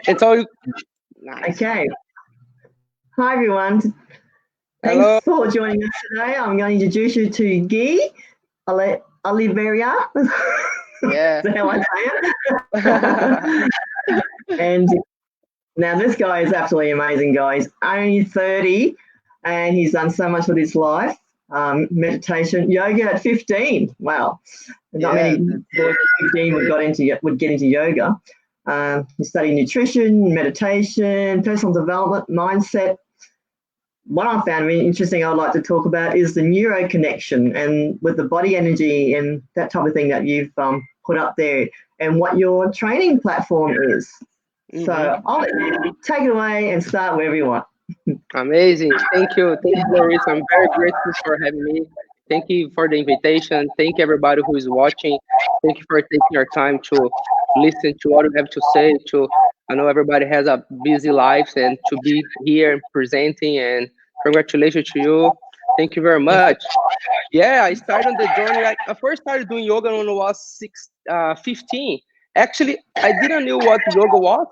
It's all nice. Okay. Hi, everyone. Hello. Thanks for joining us today. I'm going to introduce you to Guilherme Oliveira. Yeah. Is that how I say it? And now this guy is absolutely amazing, guys. Only 30, and he's done so much with his life. Meditation, yoga at 15. Wow. Not many boys at 15 would get into yoga. He studied nutrition, meditation, personal development, mindset. What I found really interesting I'd like to talk about is the NEURO-CONNECTION and with the body energy and that type of thing that you've put up there and what your training platform is. So I'll let you take it away and start wherever you want. Amazing. Thank you. Thank you, Doris. I'm very grateful for having me. Thank you for the invitation. Thank everybody who is watching. Thank you for taking your time to listen to what you have to say. I know everybody has a busy life, and to be here and presenting, and congratulations to you. Thank you very much. Yeah, I started on the journey. I first started doing yoga when I was 15. Actually, I didn't know what yoga was.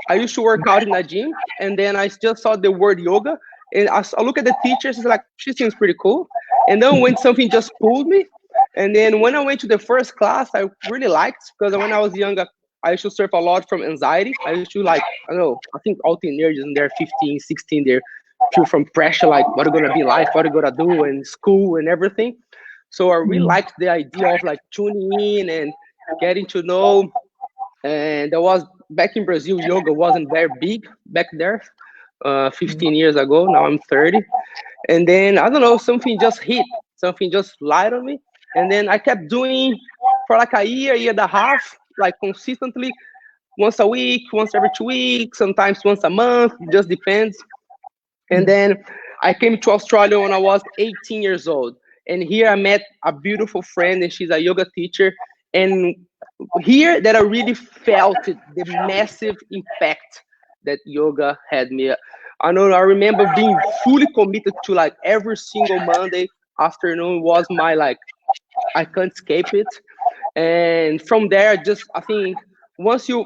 I used to work out in a gym, and then I just saw the word yoga, and I look at the teachers, it's like, she seems pretty cool. And then when something just pulled me, and then when I went to the first class, I really liked, because when I was younger, I used to surf a lot from anxiety. I used to like, I don't know, I think all teenagers in their 15, 16, they feel from pressure, like what are gonna be life, what are gonna do in school and everything. So I really liked the idea of like tuning in and getting to know. And there was, back in Brazil, yoga wasn't very big back there, 15 years ago. Now I'm 30. And then, I don't know, something just hit, something just light on me. And then I kept doing for like a year and a half, like consistently, once a week, once every 2 weeks, sometimes once a month, it just depends. And then I came to Australia when I was 18 years old. And here I met a beautiful friend, and she's a yoga teacher. And here that I really felt it, the massive impact that yoga had me. I know I remember being fully committed to like every single Monday afternoon was my like, I can't escape it. And from there, I think once you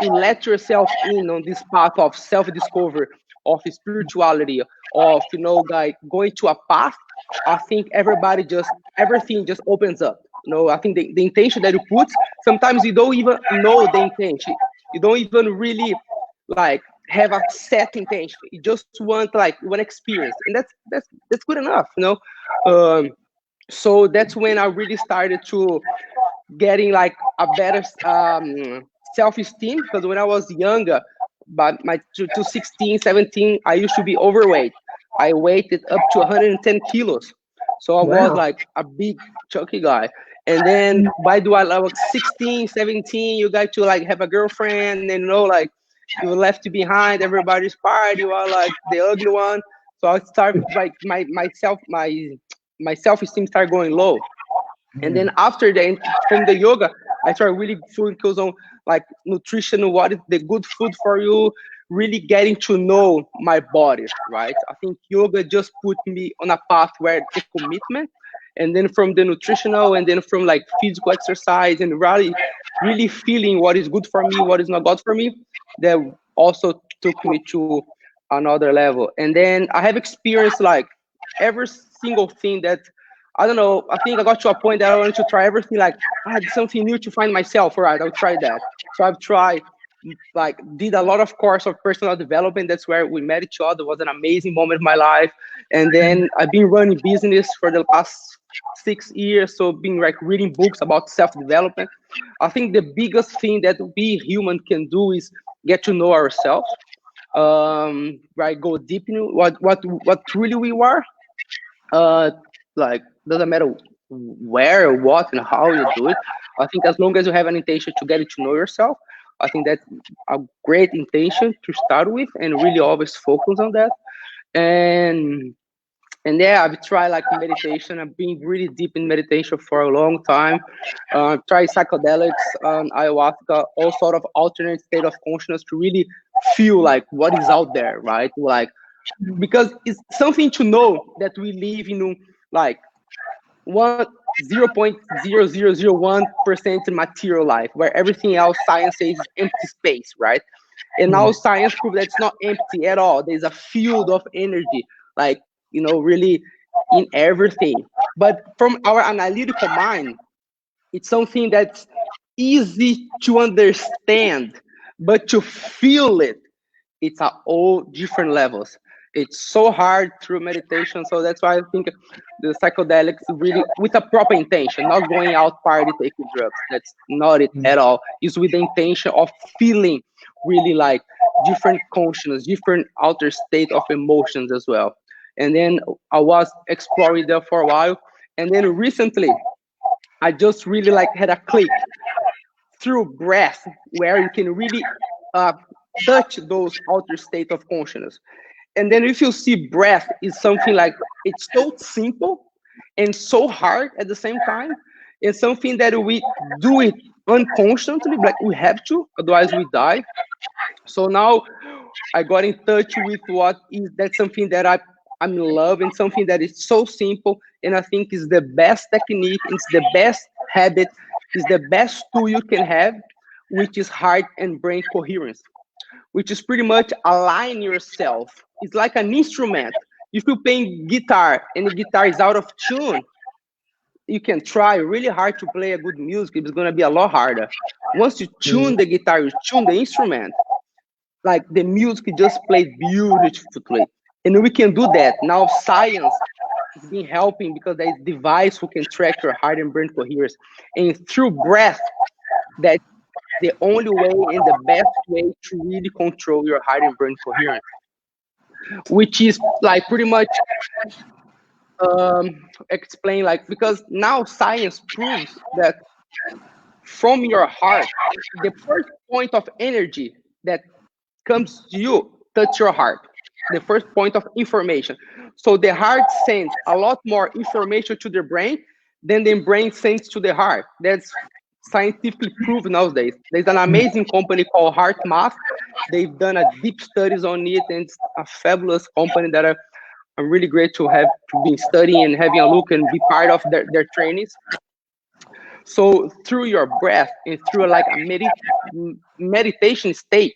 let yourself in on this path of self-discovery, of spirituality, of like going to a path, I think everything just opens up. I think the intention that you put, sometimes you don't even know the intention. You don't even really like have a set intention. You just want like one experience, and that's good enough. So that's when I really started to getting like a better self-esteem, because when I was younger, but to 16, 17, I used to be overweight. I weighted up to 110 kilos. So I was like a big chunky guy. And then by the I was 16, 17, you got to like have a girlfriend, and like you were left behind, everybody's party, you are like the ugly one. So I started like my self-esteem started going low. And then after that, from the yoga, I started really focus on like nutrition, what is the good food for you, really getting to know my body, right? I think yoga just put me on a path where the commitment, and then from the nutritional, and then from like physical exercise, and really feeling what is good for me, what is not good for me, that also took me to another level. And then I have experienced like every single thing that, I don't know, I think I got to a point that I wanted to try everything. Like I had something new to find myself. All right, I'll try that. So I've tried, like did a lot of course of personal development. That's where we met each other. It was an amazing moment of my life. And then I've been running business for the past 6 years. So been like reading books about self-development. I think the biggest thing that we human can do is get to know ourselves. Right, go deep in what truly we are. Like doesn't matter where or what and how you do it. I think as long as you have an intention to get to know yourself, I think that's a great intention to start with, and really always focus on that. And yeah, I've tried like meditation. I've been really deep in meditation for a long time. Try psychedelics, ayahuasca, all sort of alternate state of consciousness to really feel like what is out there, right? Like, because it's something to know that we live in like 0.0001% material life, where everything else science says is empty space, right? And now science proves that it's not empty at all. There's a field of energy, like, really in everything. But from our analytical mind, it's something that's easy to understand, but to feel it, it's at all different levels. It's so hard through meditation. So that's why I think the psychedelics really, with a proper intention, not going out party taking drugs. That's not it at all. It's with the intention of feeling really like different consciousness, different outer state of emotions as well. And then I was exploring there for a while. And then recently, I just really like had a click through breath where you can really touch those outer state of consciousness. And then if you see breath is something like, it's so simple and so hard at the same time. It's something that we do it unconsciously, like we have to, otherwise we die. So now I got in touch with that's something that I'm in love, and something that is so simple, and I think is the best technique, it's the best habit, is the best tool you can have, which is heart and brain coherence, which is pretty much align yourself. It's like an instrument. If you're playing guitar and the guitar is out of tune, you can try really hard to play a good music. It's going to be a lot harder. Once you tune the guitar, you tune the instrument, like the music just plays beautifully. And we can do that. Now science has been helping because there's a device who can track your heart and brain coherence. And through breath, that's the only way and the best way to really control your heart and brain coherence. Which is like pretty much explain, like, because now science proves that from your heart, the first point of energy that comes to you touch your heart, the first point of information. So the heart sends a lot more information to the brain than the brain sends to the heart. That's scientifically proven nowadays. There's an amazing company called Heart Math. They've done a deep studies on it, and it's a fabulous company that I'm really great to have to be studying and having a look and be part of their trainings. So through your breath and through like a meditation state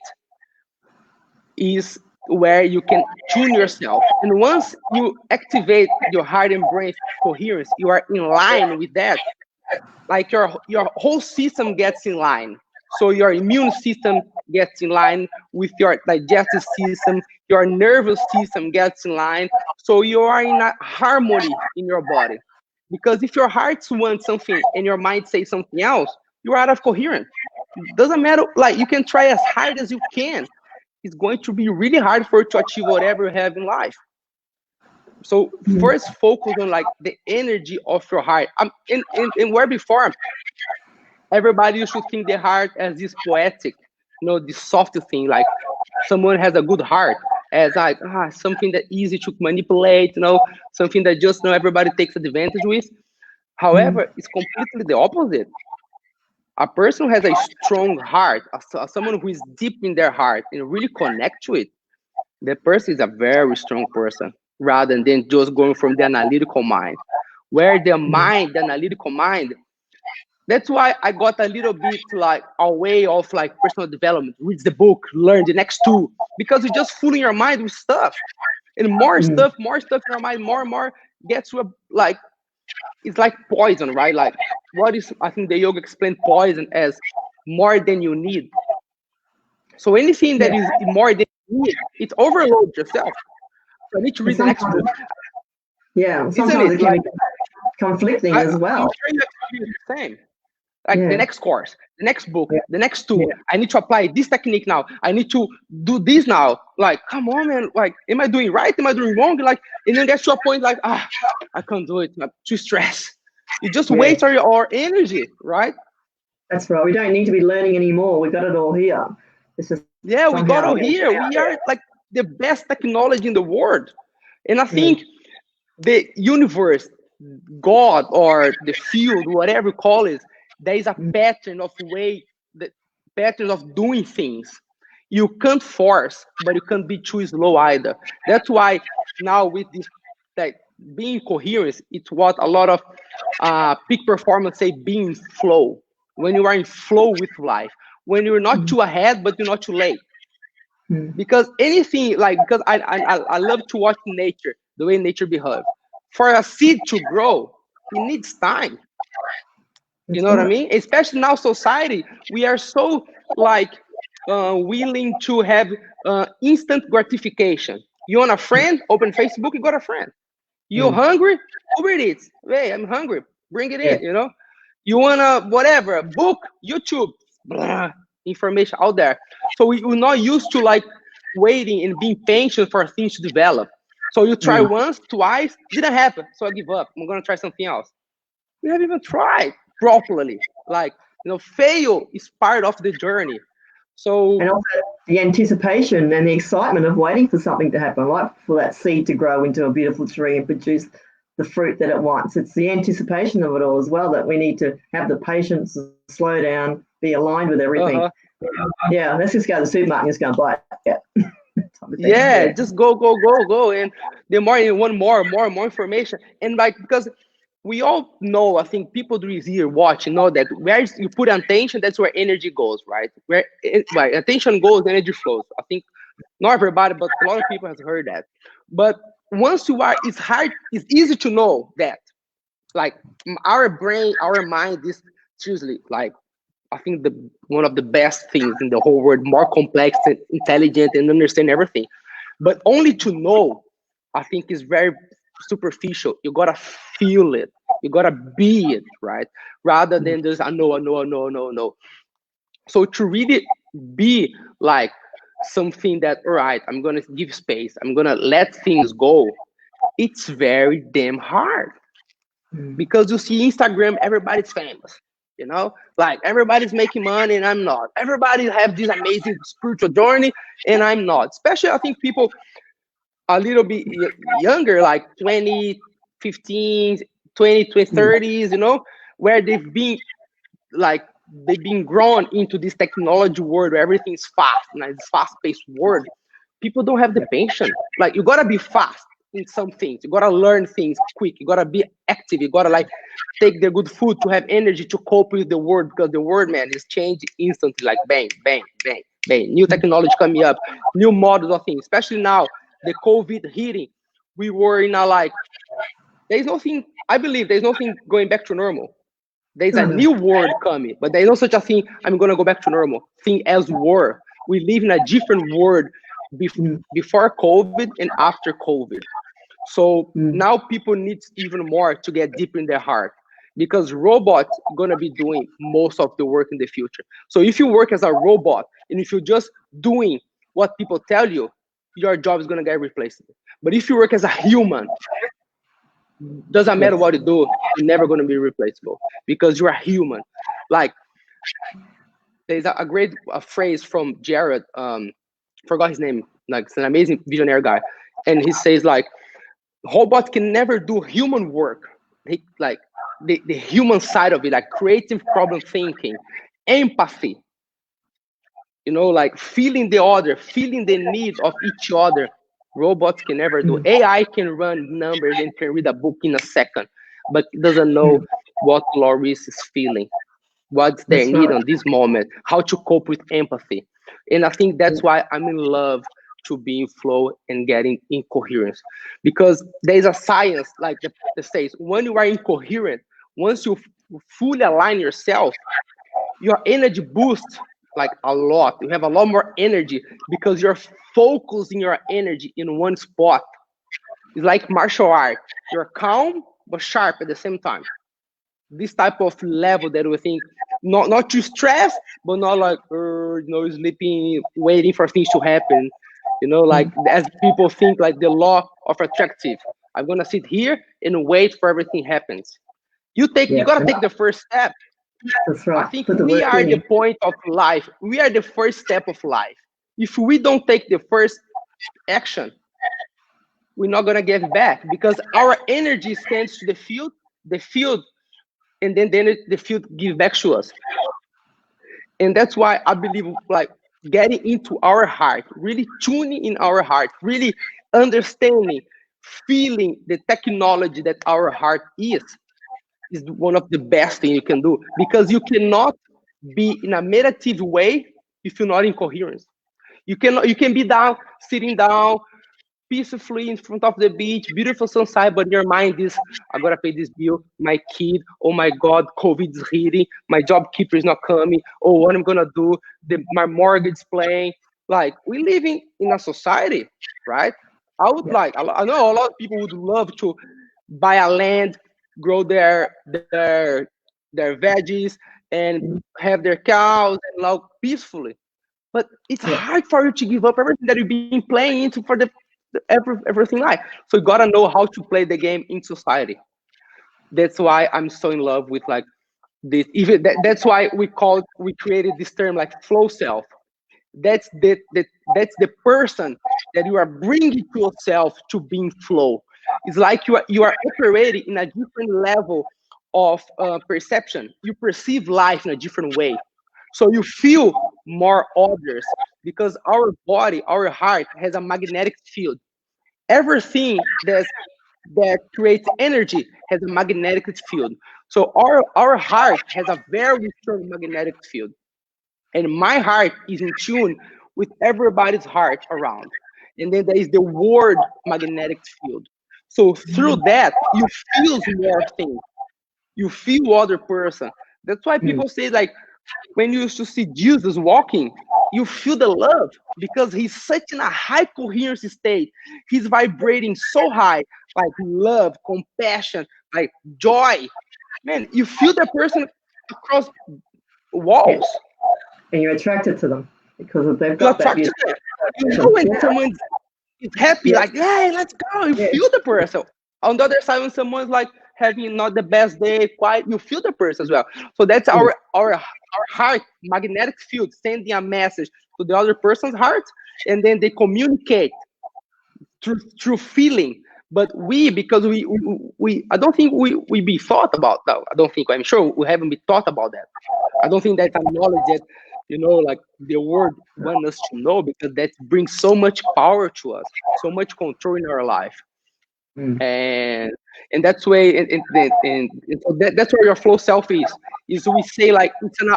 is where you can tune yourself. And once you activate your heart and brain coherence, you are in line with that. Like your whole system gets in line. So your immune system gets in line with your digestive system, your nervous system gets in line. So you are in a harmony in your body. Because if your heart wants something and your mind says something else, you're out of coherence. Doesn't matter, like you can try as hard as you can. It's going to be really hard for you to achieve whatever you have in life. So first focus on like the energy of your heart. And where before, everybody used to think the heart as this poetic, this soft thing, like someone has a good heart as like something that easy to manipulate, something that just everybody takes advantage with. However, it's completely the opposite. A person who has a strong heart, someone who is deep in their heart and really connect to it, the person is a very strong person, rather than just going from the analytical mind. Where the analytical mind, that's why I got a little bit like away of like personal development. Read the book, learn the next tool, because you're just fooling your mind with stuff, and more stuff in your mind, more and more gets to like, it's like poison, right? Like I think the yoga explained poison as more than you need. So anything that is more than you need, it overloads yourself. So I need to read the next book. Yeah, sometimes it can be conflicting as well. I'm sure you experience the same. Like the next course, the next book, the next tool. I need to apply this technique now. I need to do this now. Like, come on, man. Like, am I doing right? Am I doing wrong? Like, and then get to a point like, I can't do it. I'm too stressed. You just waste our energy, right? That's right. We don't need to be learning anymore. We got it all here. We got it all here. We are like the best technology in the world. And I think the universe, God, or the field, whatever you call it, there is a pattern of patterns of doing things. You can't force, but you can't be too slow either. That's why now with this being coherence, it's what a lot of peak performance say, being flow. When you are in flow with life, when you're not too ahead, but you're not too late. Because anything, like, because I love to watch nature, the way nature behaves. For a seed to grow, it needs time. You know what I mean? Especially now, society, we are so like willing to have instant gratification. You want a friend? Open Facebook, you got a friend. You hungry? Uber Eats. Hey, I'm hungry. Bring it in. You know. You wanna whatever book? YouTube. Blah, information out there. So we're not used to like waiting and being patient for things to develop. So you try once, twice, didn't happen. So I give up. I'm gonna try something else. We haven't even tried properly. Like, fail is part of the journey. So, and also the anticipation and the excitement of waiting for something to happen, like for that seed to grow into a beautiful tree and produce the fruit that it wants. It's the anticipation of it all as well that we need to have the patience to slow down, be aligned with everything. Yeah, let's just go to the supermarket and just go and buy it. Yeah, just go. And the more you want more information. And like, because we all know, I think people who is here watching know that where you put attention, that's where energy goes, right? Where attention goes, energy flows. I think not everybody, but a lot of people have heard that. But once you are, it's easy to know that, like, our brain, our mind is seriously like, I think one of the best things in the whole world, more complex and intelligent and understand everything. But only to know, I think, is very superficial. You gotta feel it. You gotta be it, right? Rather than just I know. So to really be like something that, all right, I'm gonna give space. I'm gonna let things go. It's very damn hard because you see Instagram, everybody's famous. Like everybody's making money and I'm not. Everybody have this amazing spiritual journey and I'm not. Especially, I think people a little bit younger, like 20, 15, 20, 30s, where they've been grown into this technology world where everything's fast, this fast-paced world. People don't have the patience. Like, you gotta be fast in some things. You gotta learn things quick. You gotta be active. You gotta like take the good food to have energy to cope with the world, because the world, man, is changing instantly. Like bang, bang, bang, bang. New technology coming up, new models of things. Especially now, the COVID hitting, we were in a like. There's nothing. I believe there's nothing going back to normal. There's a new world coming, but there's no such a thing. I'm gonna go back to normal. Thing as war. We live in a different world before COVID and after COVID. So now people need even more to get deep in their heart, because robots gonna be doing most of the work in the future. So if you work as a robot and if you're just doing what people tell you, your job is gonna get replaced. But if you work as a human, doesn't matter what you do, you're never gonna be replaceable because you're a human. Like, there's a great phrase from Jared, forgot his name, like, it's an amazing visionary guy, and he says like, robots can never do human work. Like the human side of it, like creative problem thinking, empathy, like feeling the other, feeling the need of each other. Robots can never do. AI can run numbers and can read a book in a second, but it doesn't know what Loris is feeling, what's their need on this moment, how to cope with empathy. And I think that's why I'm in love to be in flow and getting incoherence, because there's a science like that says when you are incoherent, once you fully align yourself, your energy boosts like a lot. You have a lot more energy because you're focusing your energy in one spot. It's like martial art. You're calm but sharp at the same time. This type of level that we think, not too stressed, but not like sleeping, waiting for things to happen. Like as people think, like the law of attractive. I'm gonna sit here and wait for everything happens. You gotta take the first step. That's right. I think we are the point of life. We are the first step of life. If we don't take the first action, we're not gonna get back, because our energy sends to the field, and then the field gives back to us. And that's why I believe like getting into our heart, really tuning in our heart, really understanding, feeling the technology that our heart is one of the best thing you can do, because you cannot be in a meditative way if you're not in coherence. You can be down, sitting down peacefully in front of the beach, beautiful sunset, but your mind is, I gotta pay this bill, my kid, oh my God, COVID is hitting, my job keeper is not coming, oh, what I'm gonna do, my mortgage is playing. Like, we live in a society, right? I would like, I know a lot of people would love to buy a land, grow their veggies, and have their cows and love peacefully. But it's hard for you to give up everything that you've been playing into for everything life. So you gotta know how to play the game in society. That's why I'm so in love with like this. Even that's why we created this term like flow self. That's the person that you are bringing to yourself to being flow. It's like you are operating in a different level of perception. You perceive life in a different way, so you feel more others, because our body, our heart has a magnetic field. Everything that creates energy has a magnetic field. So our heart has a very strong magnetic field, and my heart is in tune with everybody's heart around. And then there is the word magnetic field. So through that, you feel more things. You feel other person. That's why people say like, when you used to see Jesus walking, you feel the love, because he's such in a high coherence state. He's vibrating so high, like love, compassion, like joy. Man, you feel the person across walls. And you're attracted to them because they've You got that attract to them. You know when someone is happy, like, hey, let's go. You feel the person. On the other side, when someone's like having not the best day, quiet, you feel the person as well. So that's our heart magnetic field sending a message to the other person's heart, and then they communicate through feeling. But because we I don't think we be thought about that. I don't think, I'm sure we haven't been taught about that. I don't think that's a knowledge that, like the world want us to know, because that brings so much power to us, so much control in our life. And that's way and so that's where your flow self is we say like it's an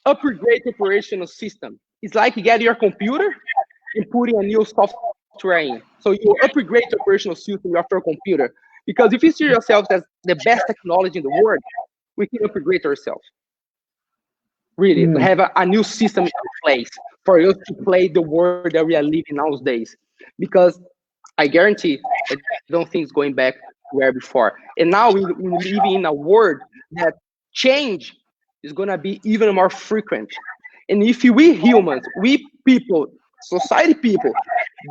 upgrade operational system. It's like you get your computer and putting a new software in. So you upgrade the operational system of your computer. Because if you see yourselves as the best technology in the world, we can upgrade ourselves. Really, to have a new system in place for us to play the world that we are living nowadays. Because I guarantee, I don't think it's going back where before. And now we live in a world that change is going to be even more frequent. And if we humans, we people, society people,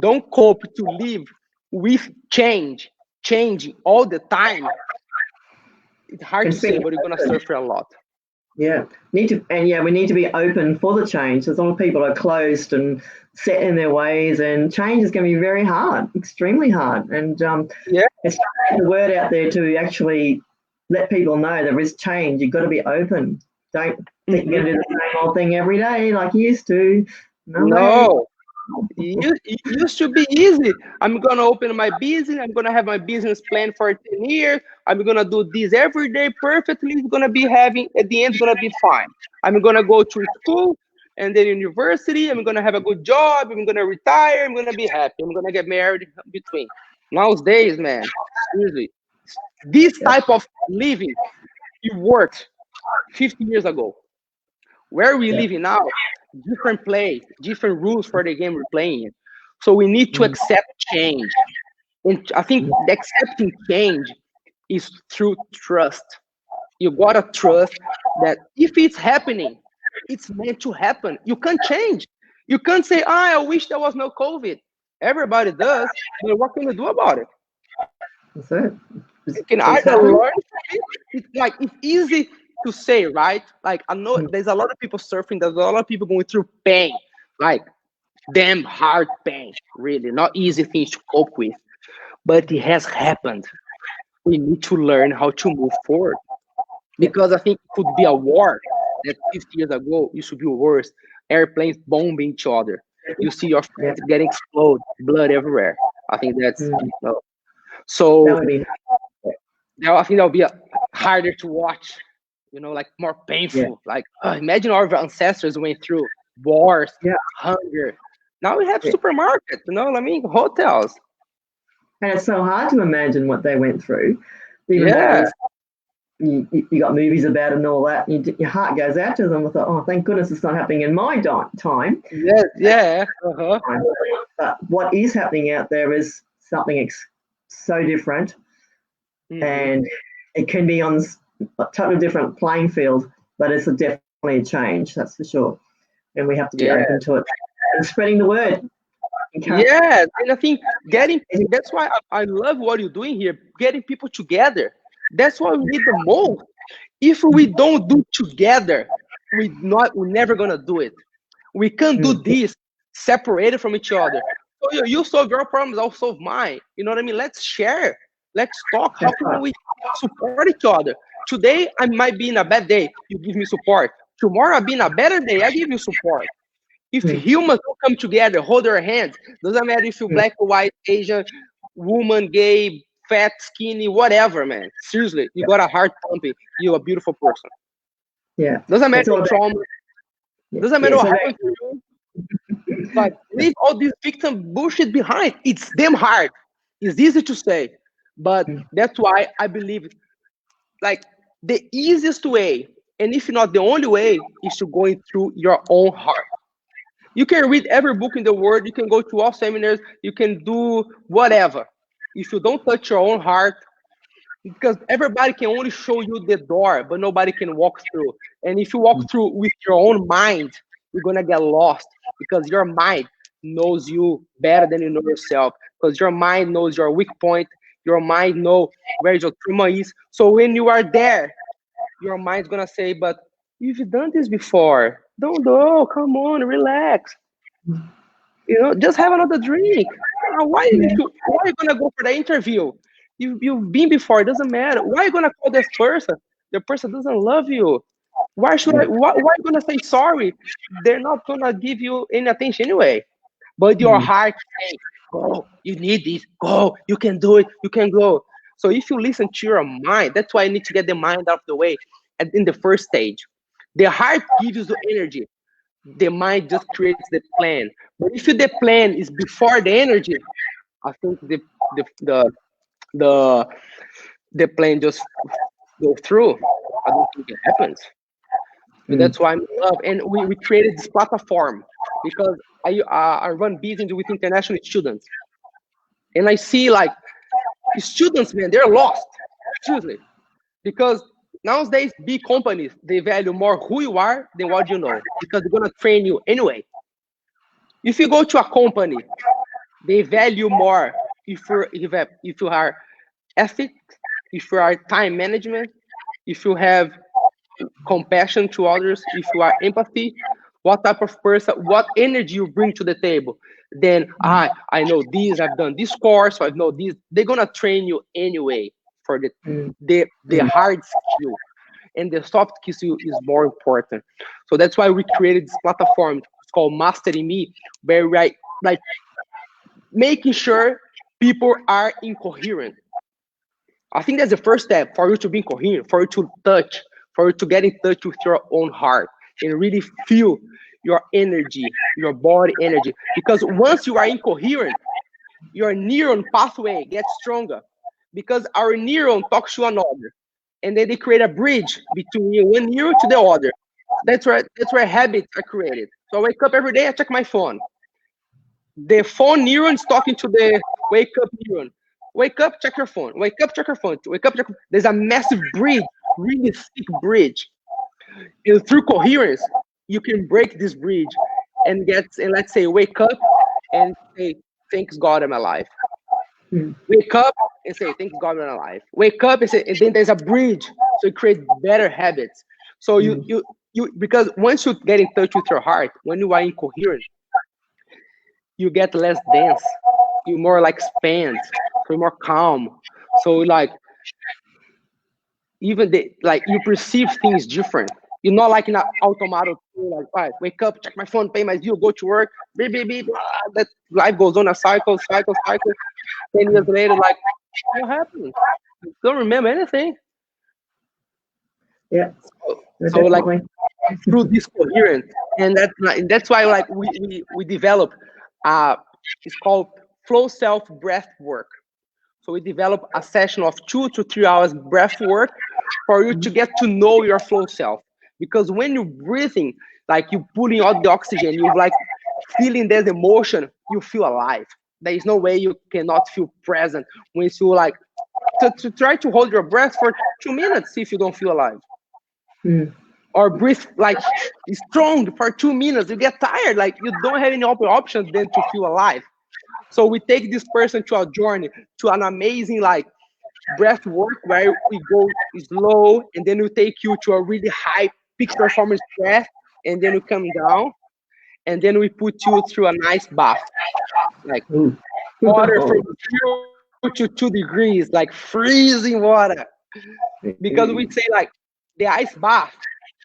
don't cope to live with changing all the time, it's hard to say, but you're going to suffer a lot. Yeah, we need to be open for the change. As long as people are closed and set in their ways, and change is going to be very hard, extremely hard. And it's the word out there to actually let people know there is change. You've got to be open. Don't think you're going to do the same old thing every day like you used to. No. It used to be easy. I'm gonna open my business. I'm gonna have my business plan for 10 years. I'm gonna do this every day perfectly. It's gonna be having at the end. It's gonna be fine. I'm gonna go to school and then university. I'm gonna have a good job. I'm gonna retire. I'm gonna be happy. I'm gonna get married in between. Nowadays, man, seriously, this type of living it worked 50 years ago. Where we living now, different play, different rules for the game we're playing. So we need to accept change. And I think the accepting change is through trust. You gotta trust that if it's happening, it's meant to happen. You can't change. You can't say, I wish there was no COVID. Everybody does, but what can you do about it? That's it. You can either learn from it. It's easy to say, right? Like, I know there's a lot of people surfing, there's a lot of people going through pain, like damn hard pain, really not easy things to cope with, but it has happened. We need to learn how to move forward, because I think it could be a war that 50 years ago used to be worse. Airplanes bombing each other, you see your friends getting exploded, blood everywhere. I think that's So That would be, I think that'll be harder to watch, like more painful. Like, imagine our ancestors went through wars, hunger. Now we have supermarkets, hotels. and it's so hard to imagine what they went through, even though you got movies about it and all that. Your heart goes out to them with, oh, thank goodness it's not happening in my time. Yeah. But what is happening out there is something so different, and it can be on a totally different playing field, but it's definitely a change, that's for sure. And we have to be open to it and spreading the word. Yeah, and I think that's why I love what you're doing here, getting people together. That's what we need the most. If we don't do together, we're never gonna do it. We can't do this separated from each other. So you solve your problems, I'll solve mine. You know what I mean? Let's share. Let's talk. How can we support each other? Today I might be in a bad day. You give me support. Tomorrow I'll be in a better day. I give you support. If humans don't come together, hold their hands, doesn't matter if you're black or white, Asian, woman, gay, fat, skinny, whatever, man. Seriously, you got a heart pumping. You're a beautiful person. Yeah. Doesn't matter your trauma. Doesn't matter what happened to you. But leave all this victim bullshit behind. It's damn hard. It's easy to say. But that's why I believe, like, the easiest way, and if not the only way, is to go through your own heart. You can read every book in the world. You can go to all seminars. You can do whatever. If you don't touch your own heart, because everybody can only show you the door, but nobody can walk through. And if you walk through with your own mind, you're going to get lost, because your mind knows you better than you know yourself, because your mind knows your weak point. Your mind knows where your trauma is. So when you are there, your mind's going to say, but you've done this before. Don't do. Come on, relax. Just have another drink. Why are you gonna go for the interview? You've been before. It doesn't matter. Why are you gonna call this person? The person doesn't love you. Why are you gonna say sorry? They're not gonna give you any attention anyway. But your heart saying, go, you need this. Go, you can do it. You can go. So if you listen to your mind, that's why I need to get the mind out of the way in the first stage. The heart gives you the energy. The mind just creates the plan. But if the plan is before the energy, I think the plan just go through. I don't think it happens. So that's why I'm in love. And we created this platform because I run business with international students. And I see, like, students, man, they're lost. Seriously. Because nowadays, big companies, they value more who you are than what you know, because they're gonna train you anyway. If you go to a company, they value more if you are ethics, if you are time management, if you have compassion to others, if you are empathy, what type of person, what energy you bring to the table. Then I know this, I've done this course, so I know this. They're gonna train you anyway for the hard skill, and the soft skill is more important. So that's why we created this platform. It's called Mastering Me, where we like making sure people are incoherent. I think that's the first step for you to be coherent, for you to get in touch with your own heart and really feel your energy, your body energy. Because once you are incoherent, your neuron pathway gets stronger, because our neuron talks to another, and then they create a bridge between one neuron to the other. That's where habits are created. So I wake up every day, I check my phone. The phone neuron is talking to the wake up neuron. Wake up, check your phone. Wake up, check your phone. Wake up, check. There's a massive bridge, really thick bridge. And through coherence, you can break this bridge and let's say, wake up and say, thanks God I'm alive. Wake up and say, thanks God I'm alive. Wake up and say, and then there's a bridge, so you create better habits. So you because once you get in touch with your heart, when you are incoherent, you get less dense, you more like expand, so you're more calm. So like even you perceive things different. You're not like in an automatic, like, right, wake up, check my phone, pay my bill, go to work, beep, beep, beep, blah, that life goes on a cycle, cycle, cycle. 10 years later, like, what happened? Don't remember anything. Yeah. So like through this coherence, and that's why like we develop it's called flow self breath work. So we develop a session of 2 to 3 hours breath work for you to get to know your flow self. Because when you're breathing, like you pulling out the oxygen, you like feeling this emotion, you feel alive. There is no way you cannot feel present when you like to try to hold your breath for 2 minutes if you don't feel alive. Or breathe like strong for 2 minutes. You get tired, like you don't have any other options than to feel alive. So we take this person to a journey, to an amazing like breath work where we go slow, and then we take you to a really high peak performance breath, and then we come down, and then we put you through a nice bath, like water from 0 to 2 degrees, like freezing water. Because we say like the ice bath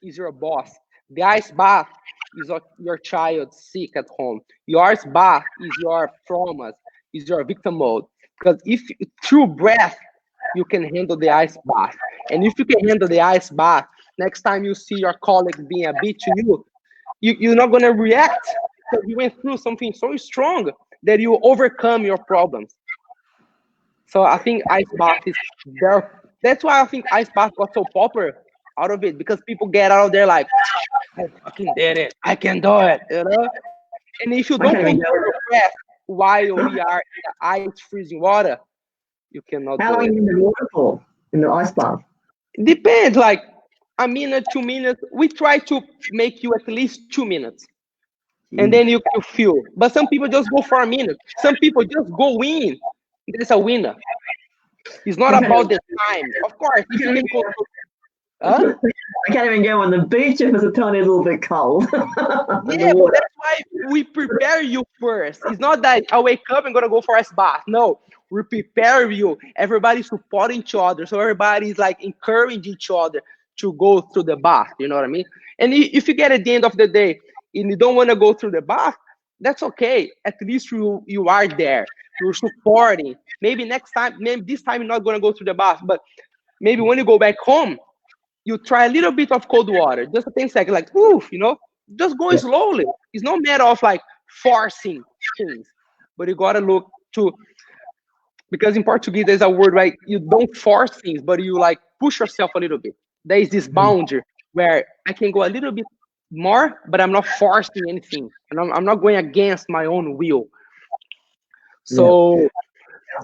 is your boss. The ice bath is your child sick at home. Your ice bath is your traumas, is your victim mode. Because if through breath you can handle the ice bath, and if you can handle the ice bath, next time you see your colleagues being a bitch to you're not gonna react because you went through something so strong that you overcome your problems. So I think ice bath is there. That's why I think ice bath got so popular out of it, because people get out of there like, I fucking did it. I can do it, you know? And if you don't control your breath while we are in the ice freezing water, you cannot How do long it. are you in the water for? In the ice bath? It depends, like a minute, 2 minutes. We try to make you at least 2 minutes. And then you feel. But some people just go for a minute. Some people just go in. There's a winner. It's not about the time. Of course, if you can go to, huh? I can't even go on the beach if it's a tiny little bit cold. Yeah, but that's why we prepare you first. It's not that I wake up and gonna go for a bath. No, we prepare you. Everybody's supporting each other, so everybody's like encouraging each other to go through the bath. You know what I mean? And if you get at the end of the day and you don't want to go through the bath, that's okay. At least you are there. You're supporting. Maybe next time, maybe this time you're not gonna go through the bath, but maybe when you go back home, you try a little bit of cold water, just a 10 seconds, like, oof, just go slowly. It's no matter of like forcing things, but you gotta look to, because in Portuguese there's a word, right? You don't force things, but you like push yourself a little bit. There is this boundary where I can go a little bit more, but I'm not forcing anything, and I'm not going against my own will. So,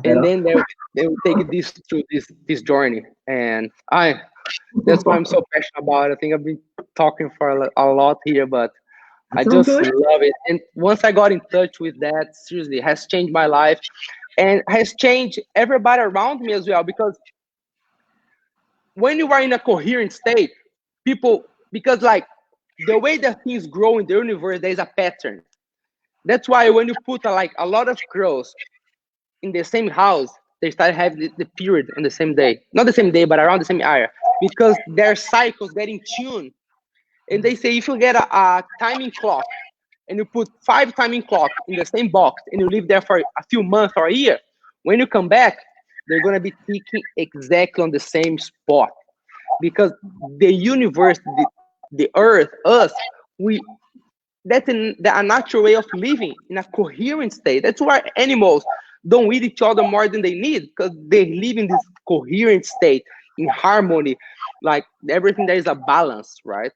and then they will take this through this journey, and that's why I'm so passionate about it. I think I've been talking for a lot here, but I just love it. And once I got in touch with that, seriously, it has changed my life and has changed everybody around me as well. Because when you are in a coherent state, because like the way that things grow in the universe, there's a pattern. That's why when you put like a lot of girls in the same house, they start having the period on the same day. Not the same day, but around the same area. Because their cycles get in tune. And they say if you get a timing clock and you put 5 timing clocks in the same box and you live there for a few months or a year, when you come back, they're going to be ticking exactly on the same spot. Because the universe, the earth, us, that's a natural way of living in a coherent state. That's why animals don't eat each other more than they need, because they live in this coherent state, in harmony, like everything there is a balance, right?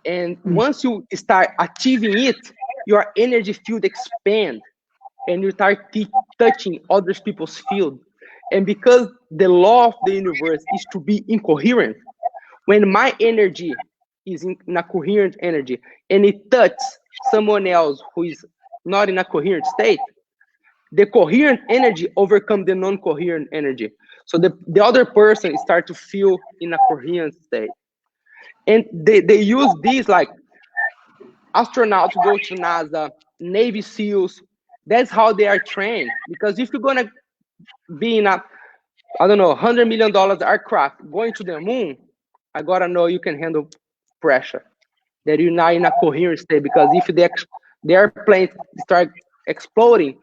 And once you start achieving it, your energy field expand, and you start touching other people's field. And because the law of the universe is to be incoherent, when my energy is in a coherent energy and it touches someone else who is not in a coherent state, the coherent energy overcomes the non-coherent energy. So the other person start to feel in a coherent state. And they use these, like astronauts go to NASA, Navy SEALs. That's how they are trained. Because if you're gonna be in a, I don't know, $100 million aircraft going to the moon, I gotta know you can handle pressure, that you're not in a coherent state. Because if the airplane start exploding,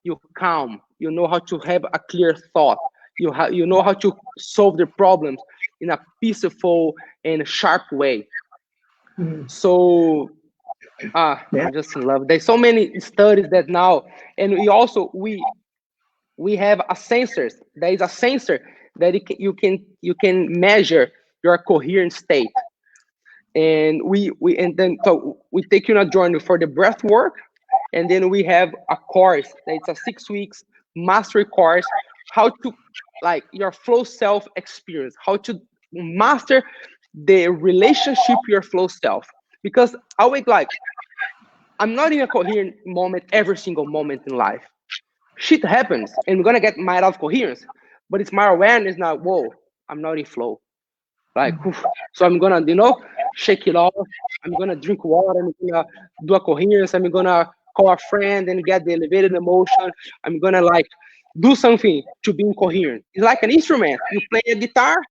you calm. You know how to have a clear thought. You know how to solve the problems in a peaceful and sharp way. So Yeah. I'm just in love. There's so many studies that now, and we have a sensors. There is a sensor that you can measure your coherent state, and we take you on a journey for the breath work, and then we have a course that it's a 6 weeks mastery course, how to like your flow self experience, how to master the relationship your flow self. Because I wake like I'm not in a coherent moment every single moment in life. Shit happens and we're gonna get mad out of coherence. But it's my awareness now, whoa, I'm not in flow. Like, oof. So I'm gonna, shake it off. I'm gonna drink water. I'm gonna do a coherence. I'm gonna call a friend and get the elevated emotion. I'm gonna like do something to be incoherent. It's like an instrument. You play a guitar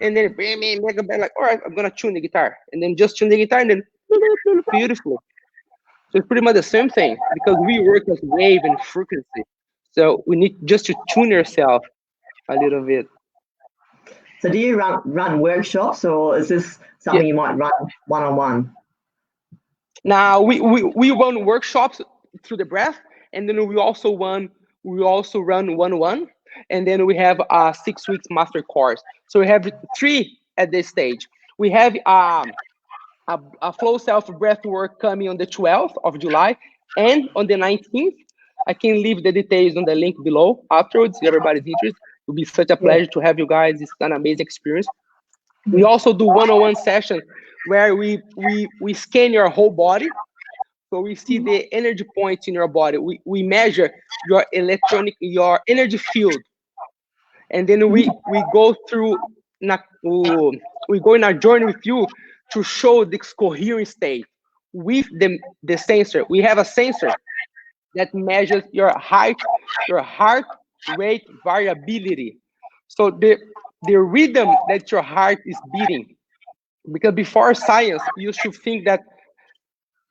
and then make a band like, all right, I'm gonna tune the guitar. And then just tune the guitar and then beautiful. So it's pretty much the same thing because we work as wave and frequency. So we need just to tune yourself a little bit. So do you run workshops, or is this Yeah. something you might run one-on-one? Now we run workshops through the breath, and then we also run one, and then we have a 6 weeks master course. So we have three at this stage. We have a flow self breath work coming on the 12th of July and on the 19th. I can leave the details on the link below afterwards. If everybody's interested, it will be such a Yeah. pleasure to have you guys. It's an amazing experience. We also do one-on-one session where we scan your whole body. So we see the energy points in your body. We measure your energy field, and then we go through we go in a journey with you to show this coherent state with the sensor. We have a sensor that measures your heart rate variability. So the rhythm that your heart is beating. Because before science, you should think that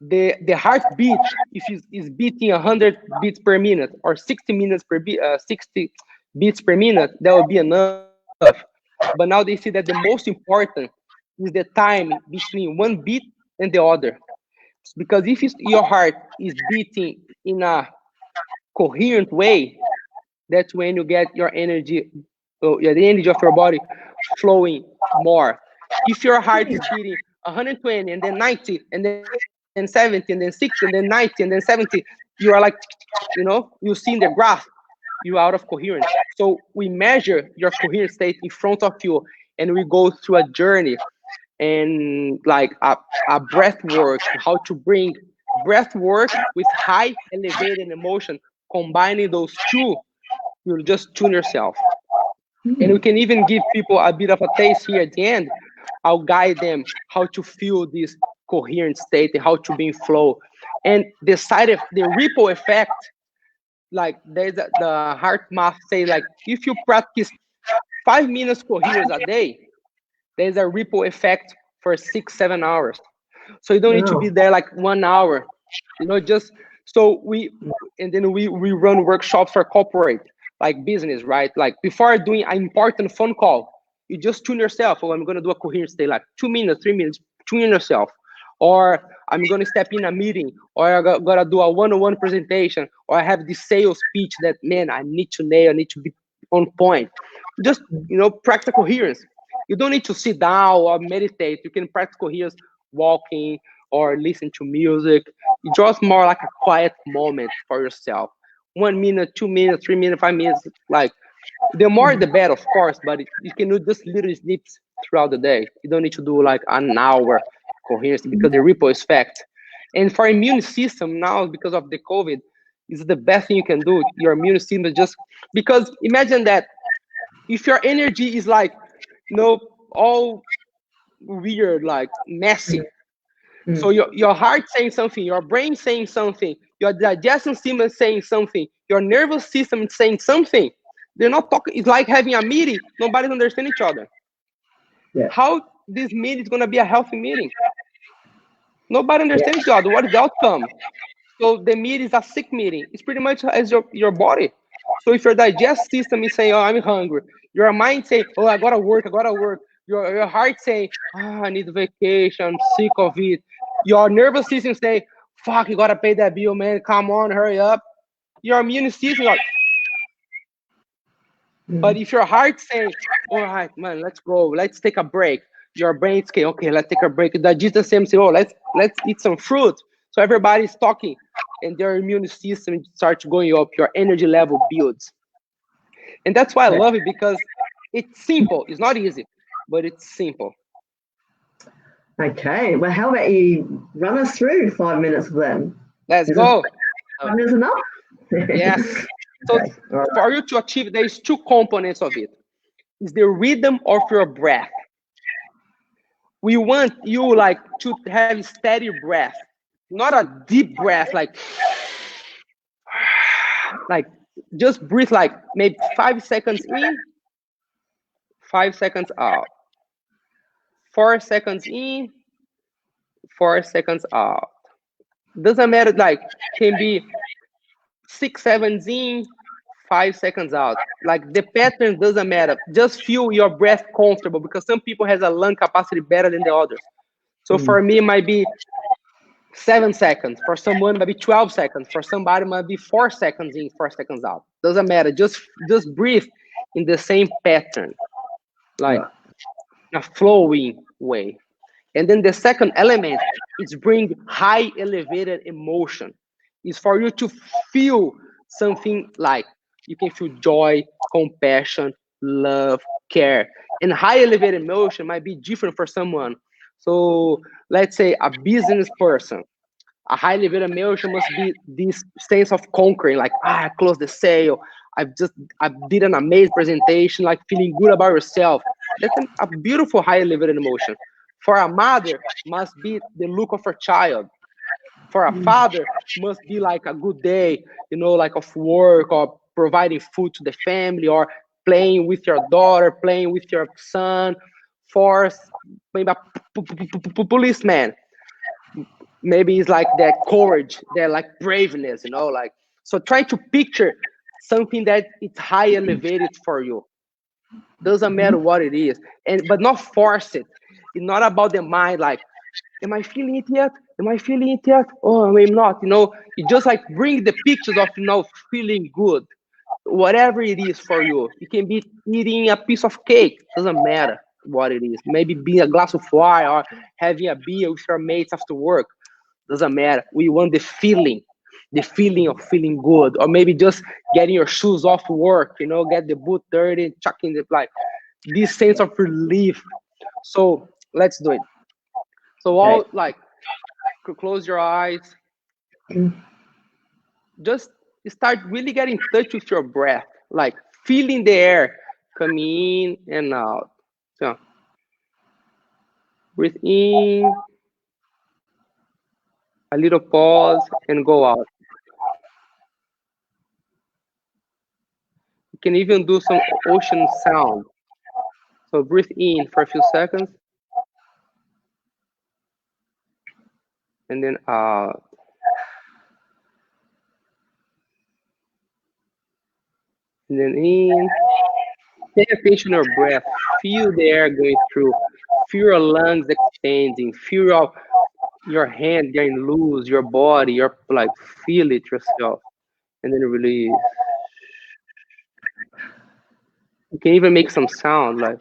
the heartbeat, if it is beating 100 beats per minute or 60 beats per minute, that would be enough. But now they see that the most important is the time between one beat and the other. Because if your heart is beating in a coherent way, that's when you get your energy, the energy of your body flowing more. If your heart is beating 120 and then 90 and then 70 and then 60 and then 90 and then 70, you are like, you see in the graph, you're out of coherence. So we measure your coherent state in front of you, and we go through a journey and like a breath work, how to bring breath work with high elevated emotion. Combining those two, you'll just tune yourself. And we can even give people a bit of a taste here at the end. I'll guide them how to feel this coherent state and how to be in flow. And the ripple effect, like the heart math say, like if you practice 5 minutes coherence a day, there's a ripple effect for 6-7 hours. So you don't need to Wow. be there like 1 hour, just so and then we run workshops for corporate, like business, right? Like before doing an important phone call, you just tune yourself. Oh, I'm going to do a coherent state, like 2 minutes, 3 minutes, tune yourself. Or I'm going to step in a meeting, or I got to do a one-on-one presentation, or I have this sales speech that, man, I need to nail, I need to be on point. Just, practice coherence. You don't need to sit down or meditate. You can practice coherence walking or listen to music. It's just more like a quiet moment for yourself. 1 minute, 2 minutes, 3 minutes, 5 minutes. Like the more the better, of course, but you can do just little snips throughout the day. You don't need to do like an hour coherence because the ripple effect. And for immune system now, because of the COVID, is the best thing you can do. Your immune system is just because imagine that if your energy is like, all weird, like messy. So your heart saying something, your brain saying something, your digestion system is saying something, your nervous system is saying something. They're not talking. It's like having a meeting. Nobody's understanding each other. Yeah. How this meeting is going to be a healthy meeting. Nobody understands the other. What is the outcome? So the meeting is a sick meeting. It's pretty much as your body. So if your digestive system is saying, oh, I'm hungry, your mind say, oh, I gotta work. Your heart say, oh, I need vacation, I'm sick of it. Your nervous system say, fuck, you gotta pay that bill, man. Come on, hurry up. Your immune system, like, but if your heart say, all right, man, let's go, let's take a break. Your brain say, okay, let's take a break. The digestive system say, oh, let's eat some fruit. So everybody's talking, and their immune system starts going up. Your energy level builds, and that's why I love it, because it's simple. It's not easy, but it's simple. Okay. Well, how about you run us through 5 minutes then? Let's go. 5 minutes enough? Yes. So Okay. All right. for you to achieve, there's two components of it. It's the rhythm of your breath. We want you like to have steady breath, not a deep breath, like just breathe like maybe 5 seconds in, 5 seconds out, 4 seconds in, 4 seconds out. Doesn't matter, like can be 6 seconds in, 5 seconds out. Like the pattern doesn't matter. Just feel your breath comfortable, because some people has a lung capacity better than the others. So for me, it might be 7 seconds. For someone, it might be 12 seconds. For somebody, it might be 4 seconds in, 4 seconds out. Doesn't matter. Just breathe in the same pattern, like a flowing way. And then the second element is bring high elevated emotion. Is for you to feel something, like you can feel joy, compassion, love, care. And high elevated emotion might be different for someone. So let's say a business person, a high elevated emotion must be this sense of conquering, like, I closed the sale, I did an amazing presentation, like feeling good about yourself. That's a beautiful high elevated emotion. For a mother, must be the look of her child. For a father, must be like a good day, like of work, or providing food to the family, or playing with your daughter, playing with your son. For maybe a policeman, maybe it's like that courage, that like braveness, like. So try to picture something that it's high elevated for you. Doesn't matter what it is, but not force it. It's not about the mind, like, am I feeling it yet? Am I feeling it yet? Oh, I'm not. You just like bring the pictures of feeling good, whatever it is for you. You can be eating a piece of cake. Doesn't matter what it is. Maybe be a glass of wine, or having a beer with your mates after work. Doesn't matter. We want the feeling of feeling good, or maybe just getting your shoes off work. Get the boot dirty, chucking the like this sense of relief. So let's do it. So all like close your eyes. Just start really getting in touch with your breath, like feeling the air coming in and out. So breathe in, a little pause, and go out. You can even do some ocean sound. So breathe in for a few seconds, and then out. And then in. Pay attention to your breath. Feel the air going through. Feel your lungs expanding. Feel your hand getting loose, your body, your like feel it yourself. And then release. You can even make some sound like.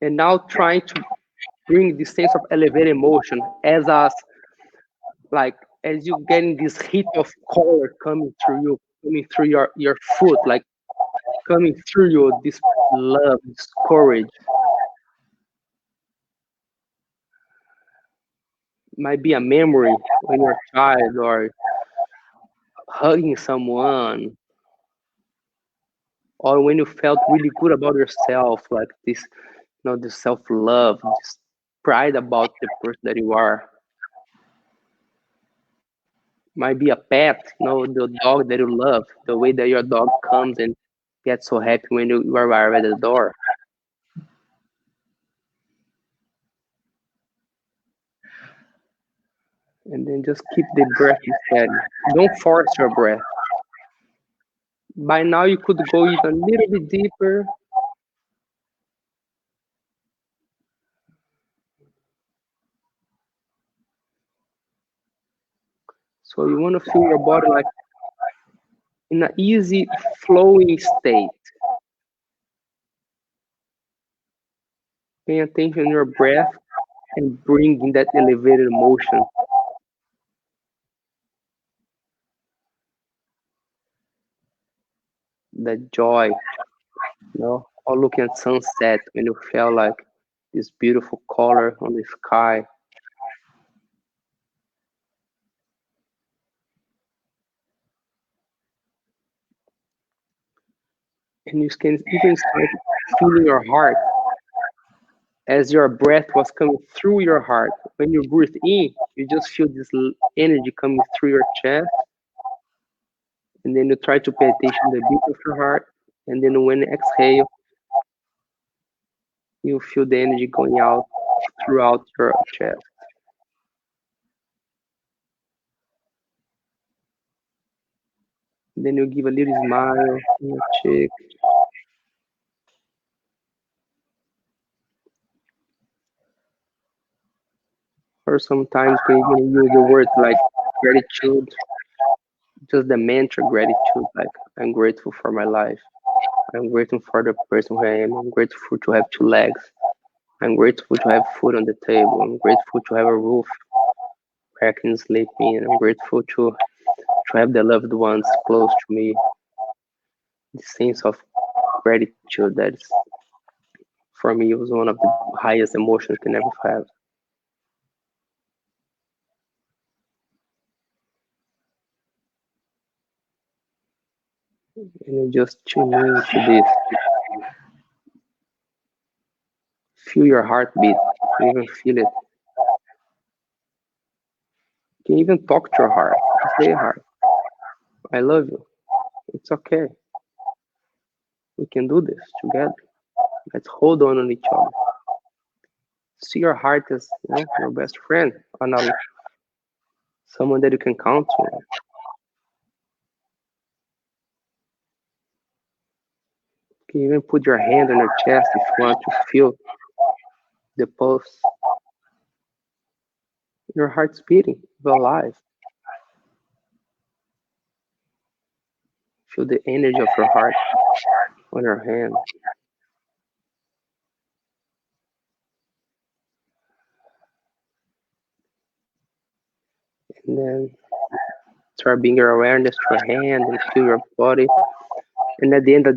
And now trying to bring this sense of elevated emotion as us, like as you getting this heat of color coming through you, coming through your foot, like coming through you, this love, this courage. Might be a memory when you're a child, or hugging someone, or when you felt really good about yourself, like this, this self-love, this pride about the person that you are. Might be a pet, the dog that you love, the way that your dog comes and gets so happy when you arrive at the door. And then just keep the breath steady. Don't force your breath. By now you could go even a little bit deeper. So you want to feel your body like in an easy flowing state. Paying attention to your breath and bringing that elevated emotion. That joy, or looking at sunset when you feel like this beautiful color on the sky. And you can even start feeling your heart as your breath was coming through your heart. When you breathe in, you just feel this energy coming through your chest. And then you try to pay attention to the beat of your heart. And then when you exhale, you feel the energy going out throughout your chest. Then you give a little smile in your cheek. Or sometimes you can even use the words like gratitude, just the mantra gratitude, like I'm grateful for my life. I'm grateful for the person who I am. I'm grateful to have two legs. I'm grateful to have food on the table. I'm grateful to have a roof where I can sleep in. I'm grateful to have the loved ones close to me. The sense of gratitude that is, for me, was one of the highest emotions you can ever have. And you just tune into this. Feel your heartbeat. You even feel it. You can even talk to your heart. Say, heart, I love you. It's okay. We can do this together. Let's hold on each other. See your heart as your best friend, or someone that you can count on. You can even put your hand on your chest if you want to feel the pulse. Your heart's beating. You're alive. Feel the energy of your heart on your hand. And then start bringing your awareness to your hand and feel your body. And at the end,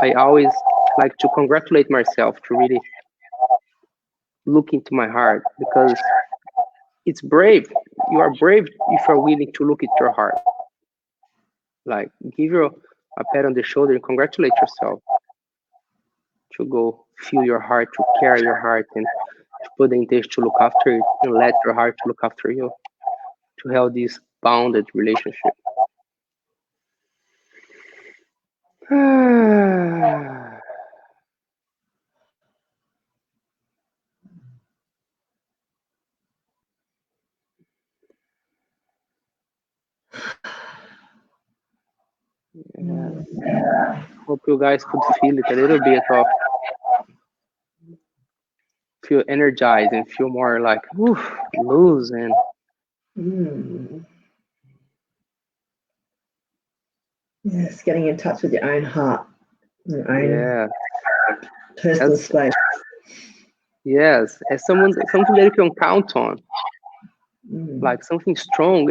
I always like to congratulate myself to really look into my heart, because it's brave. You are brave if you're willing to look at your heart. Like, give you a pat on the shoulder and congratulate yourself to go feel your heart, to carry your heart, and to put the intention to look after it and let your heart look after you, to have this bounded relationship. Yeah. Hope you guys could feel it a little bit of feel energized and feel more like loose and yes, getting in touch with your own heart, your own personal space. Yes, as something that you can count on, like something strong.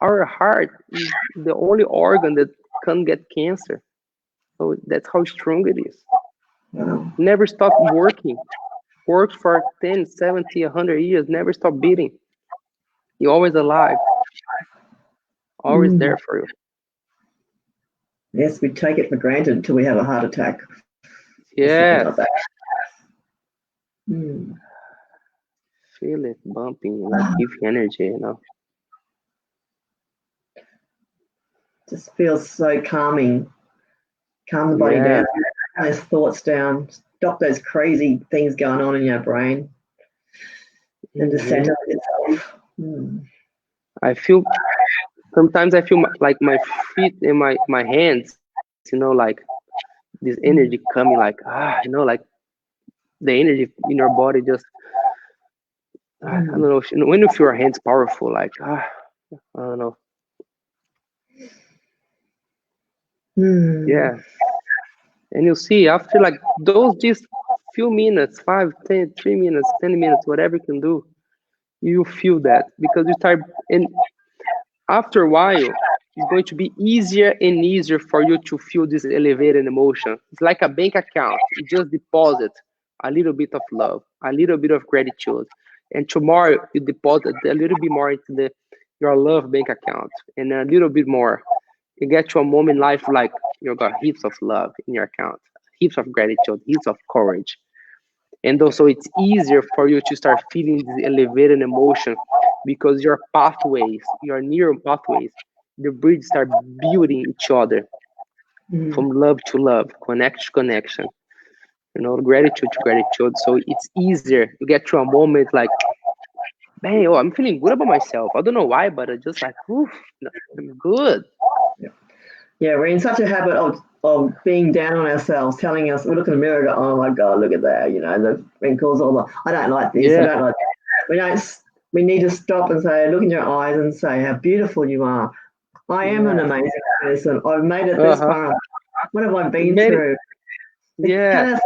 Our heart is the only organ that can get cancer. So that's how strong it is. Wow. Never stop working. Works for 10, 70, 100 years. Never stop beating. You're always alive. Always there for you. Yes, we take it for granted until we have a heart attack. Yeah. Like that. Feel it bumping, like give you energy, just feels so calming. Calm the body down, calm those thoughts down, stop those crazy things going on in your brain, and just center yourself. Sometimes I feel like my feet and my hands, like this energy coming, like like the energy in your body just I don't know when you feel your hands powerful, like I don't know. Yeah, and you see after like those just few minutes, 5, 10, 3 minutes, 10 minutes, whatever you can do, you feel that because you start, and after a while it's going to be easier and easier for you to feel this elevated emotion. It's like a bank account. You just deposit a little bit of love, a little bit of gratitude, and tomorrow you deposit a little bit more into your love bank account, and a little bit more. You get to a moment in life like you got heaps of love in your account, heaps of gratitude, heaps of courage. And also it's easier for you to start feeling this elevated emotion because your pathways, your neural pathways, the bridge start building each other from love to love, connection to connection, gratitude to gratitude. So it's easier. You get to a moment like, man, oh, I'm feeling good about myself. I don't know why, but I just like, oof, I'm good. Yeah, we're in such a habit of being down on ourselves, telling us, we look in the mirror and go, oh my God, look at that, the wrinkles, all the, I don't like this, I don't like that. We need to stop and say, look in your eyes and say how beautiful you are. I am an amazing person. I've made it this far. What have I been through? Yeah.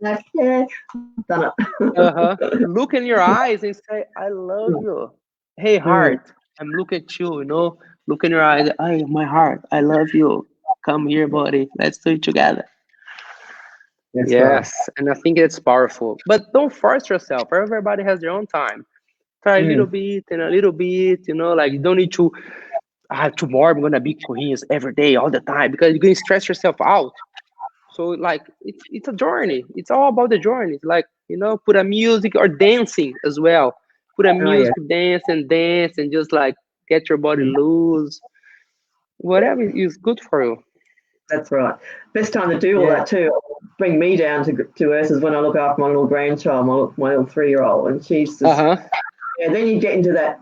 Like, yeah, I've done it. Look in your eyes and say, I love you. Hey, heart, I'm looking at you, Look in your eyes. Hey, my heart, I love you. Come here, buddy. Let's do it together. That's yes, right. And I think it's powerful. But don't force yourself. Everybody has their own time. Try a little bit and a little bit, like you don't need to, tomorrow I'm going to be coherent every day, all the time, because you're going to stress yourself out. So like it's a journey. It's all about the journey. It's like, put a music or dancing as well. Put a music, dance and just like get your body loose. Whatever is good for you. That's right. Best time to do all that too. Bring me down to earth is when I look after my little grandchild, my little 3-year-old, and she's just then you get into that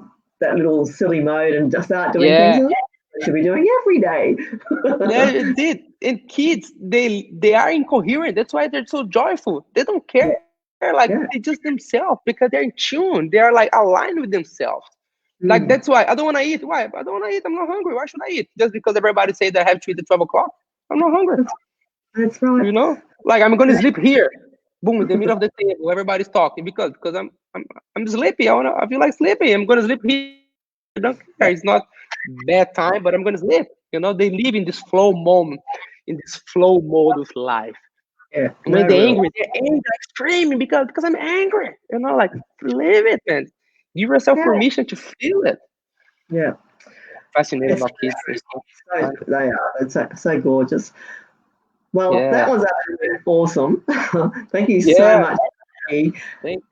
little silly mode and just start doing things that you should be doing every day. It did. And kids, they are incoherent. That's why they're so joyful. They don't care. Like they just themselves because they're in tune. They are like aligned with themselves. Like that's why I don't want to eat. Why? I don't want to eat. I'm not hungry. Why should I eat? Just because everybody say that I have to eat at 12 o'clock. I'm not hungry. That's right. Like I'm gonna sleep here. Boom, in the middle of the table. Everybody's talking because I'm sleepy. I feel like sleeping. I'm gonna sleep here. I don't care. It's not bad time, but I'm gonna sleep. They live in this flow moment, in this flow mode of life. Yeah. When they're angry, like screaming because I'm angry. Like live it, man. Give yourself permission to feel it. Yeah. Fascinating about kids. They are. It's so gorgeous. Well, that was absolutely awesome. Thank you so much. Thank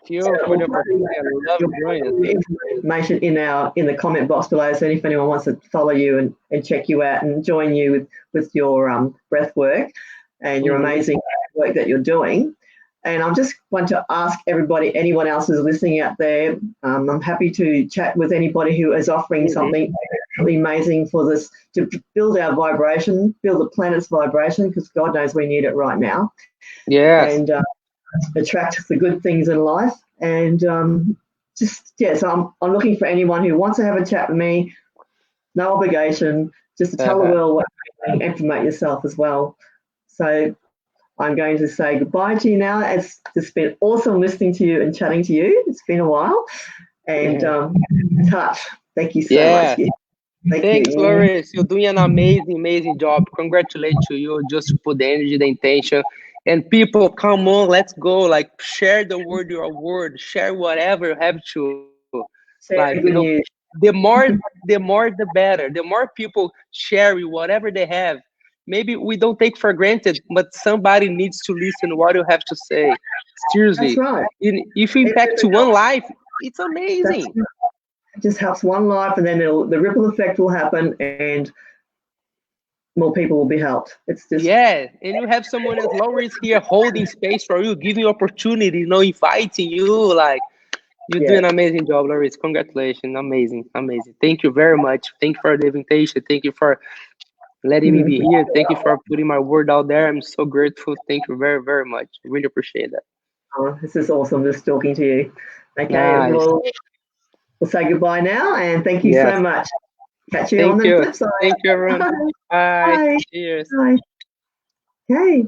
you for the opportunity. I love doing it. Information in the comment box below. So if anyone wants to follow you and check you out and join you with your breath work and your amazing work that you're doing. And I just want to ask everybody, anyone else who's listening out there, I'm happy to chat with anybody who is offering something amazing for this to build our vibration, build the planet's vibration, because God knows we need it right now. Yes. And attract the good things in life. And so I'm looking for anyone who wants to have a chat with me, no obligation, just to tell the world what you're doing and promote yourself as well. So I'm going to say goodbye to you now. It's just been awesome listening to you and chatting to you. It's been a while. And touch. Thank you so much. Thanks, Loris. You're doing an amazing job. Congratulations to you. Just put the energy, the intention. And people, come on, let's go. Like, share the word, your word. Share whatever you have to. Like, the more, the better. The more people share whatever they have. Maybe we don't take for granted, but somebody needs to listen to what you have to say. Seriously. That's right. If you impact one life, it's amazing. It just helps one life, and then the ripple effect will happen, and more people will be helped. It's just and you have someone as Loris here holding space for you, giving you opportunity, inviting you. Like, you're doing an amazing job, Loris. Congratulations, amazing. Thank you very much. Thank you for the invitation. Thank you for letting me be here. Thank you for putting my word out there. I'm so grateful. Thank you very, very much. Really appreciate that. Oh, this is awesome, just talking to you. Okay, Nice. we'll say goodbye now, and thank you so much. Catch you on the flip side. Thank you, everyone. Bye. Bye. Cheers. Bye. Okay.